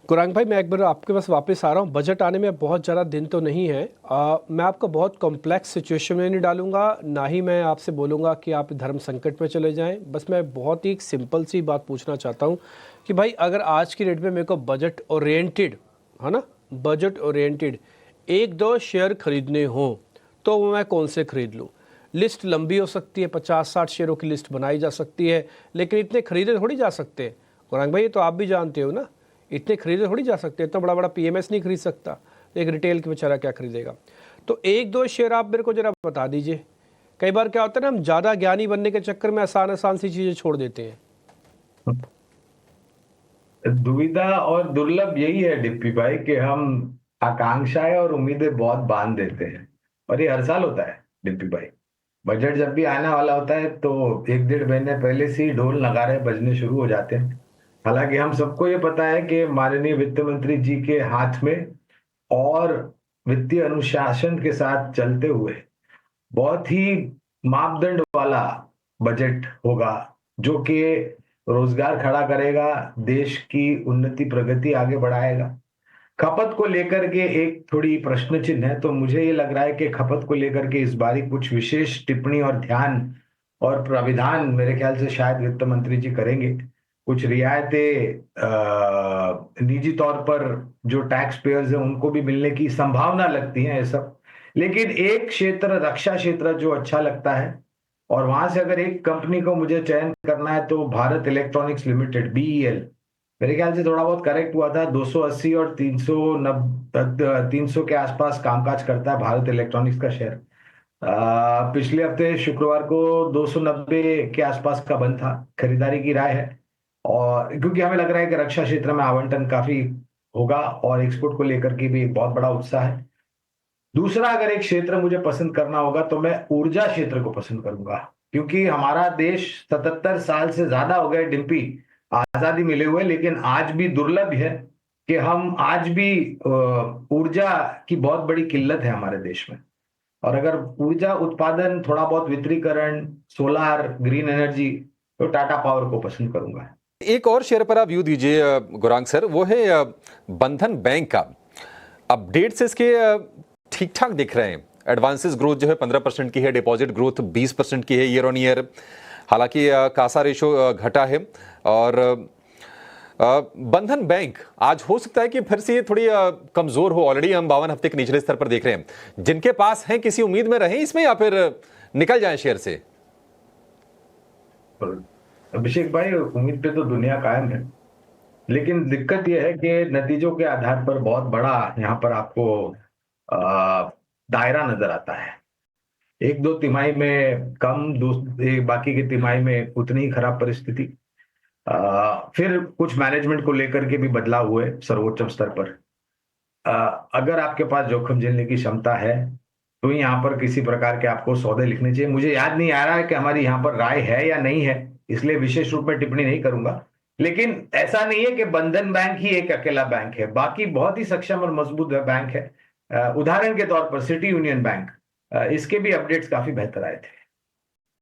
गुरांग भाई, मैं एक बार आपके पास वापस आ रहा हूँ। बजट आने में बहुत ज़्यादा दिन तो नहीं है। मैं आपको बहुत कॉम्प्लेक्स सिचुएशन में नहीं डालूंगा, ना ही मैं आपसे बोलूँगा कि आप धर्म संकट में चले जाएं। बस मैं बहुत ही एक सिंपल सी बात पूछना चाहता हूँ कि भाई अगर आज की डेट में मेरे को बजट ओरिएंटेड, है ना, बजट ओरिएंटेड एक दो शेयर खरीदने हों तो वो मैं कौन से खरीद लूँ। लिस्ट लंबी हो सकती है, 50-60 शेयरों की लिस्ट बनाई जा सकती है, लेकिन इतने खरीदे थोड़ी जा सकते हैं। गुरांग भाई, ये तो आप भी जानते हो ना, इतने खरीदे थोड़ी जा सकते। इतना बड़ा बड़ा पीएमएस नहीं खरीद सकता, एक रिटेल के बेचारा क्या खरीदेगा। तो एक दो शेयर आप मेरे को जरा बता दीजिए। कई बार क्या होता है ना, हम ज़्यादा ज्ञानी बनने के चक्कर में आसान आसान सी चीज़ें छोड़ देते हैं। दुविधा और दुर्लभ यही है डिप्पी भाई कि हम आकांक्षाएं और उम्मीदें बहुत बांध देते हैं। और ये हर साल होता है डिप्पी भाई। बजट जब भी आने वाला होता है तो एक डेढ़ महीने पहले से ही ढोल नगाड़े बजने शुरू हो जाते हैं। हालांकि हम सबको ये पता है कि माननीय वित्त मंत्री जी के हाथ में और वित्तीय अनुशासन के साथ चलते हुए बहुत ही मापदंड वाला बजट होगा, जो कि रोजगार खड़ा करेगा, देश की उन्नति प्रगति आगे बढ़ाएगा। खपत को लेकर के एक थोड़ी प्रश्न चिन्ह है, तो मुझे ये लग रहा है कि खपत को लेकर के इस बारी कुछ विशेष टिप्पणी और ध्यान और प्राविधान मेरे ख्याल से शायद वित्त मंत्री जी करेंगे। कुछ रियायतें निजी तौर पर जो टैक्स पेयर्स हैं उनको भी मिलने की संभावना लगती है ये सब। लेकिन एक क्षेत्र, रक्षा क्षेत्र, जो अच्छा लगता है, और वहां से अगर एक कंपनी को मुझे चयन करना है तो भारत इलेक्ट्रॉनिक्स लिमिटेड, बीईएल, मेरे ख्याल से थोड़ा बहुत करेक्ट हुआ था। 280 और 300 के आसपास कामकाज करता है भारत इलेक्ट्रॉनिक्स का शेयर। पिछले हफ्ते शुक्रवार को 290 के आसपास का बंद था। खरीदारी की राय है, और क्योंकि हमें लग रहा है कि रक्षा क्षेत्र में आवंटन काफी होगा और एक्सपोर्ट को लेकर के भी एक बहुत बड़ा उत्साह है। दूसरा, अगर एक क्षेत्र मुझे पसंद करना होगा तो मैं ऊर्जा क्षेत्र को पसंद करूंगा, क्योंकि हमारा देश 77 साल से ज्यादा हो गए डिम्पी आजादी मिले हुए, लेकिन आज भी दुर्लभ है कि हम आज भी ऊर्जा की बहुत बड़ी किल्लत है हमारे देश में। और अगर ऊर्जा उत्पादन, थोड़ा बहुत वितरीकरण, सोलार, ग्रीन एनर्जी, तो टाटा पावर को पसंद करूंगा। एक और शेयर पर आप व्यू दीजिए गुरांग सर, वो है बंधन बैंक का। अपडेट से इसके ठीक ठाक दिख रहे हैं। एडवांसेस ग्रोथ जो है 15% की है, डिपॉजिट ग्रोथ 20% की है ईयर ऑन ईयर। हालांकि कासा रेशो घटा है। और बंधन बैंक आज हो सकता है कि फिर से ये थोड़ी कमजोर हो। ऑलरेडी हम 52 हफ्ते के निचले स्तर पर देख रहे हैं। जिनके पास हैं, किसी उम्मीद में रहें इसमें या फिर निकल जाए शेयर से? अभिषेक भाई, उम्मीद पे तो दुनिया कायम है, लेकिन दिक्कत यह है कि नतीजों के आधार पर बहुत बड़ा यहाँ पर आपको दायरा नजर आता है। एक दो तिमाही में कम, बाकी की तिमाही में उतनी ही खराब परिस्थिति। फिर कुछ मैनेजमेंट को लेकर के भी बदलाव हुए सर्वोच्च स्तर पर। अगर आपके पास जोखिम झेलने की क्षमता है तो यहाँ पर किसी प्रकार के आपको सौदे लिखने चाहिए। मुझे याद नहीं आ रहा है कि हमारी यहाँ पर राय है या नहीं है, इसलिए विशेष रूप में टिप्पणी नहीं करूंगा। लेकिन ऐसा नहीं है कि बंधन बैंक ही एक अकेला बैंक है, बाकी बहुत ही सक्षम और मजबूत बैंक है। उदाहरण के तौर पर सिटी यूनियन बैंक, इसके भी अपडेट्स काफी बेहतर आए थे।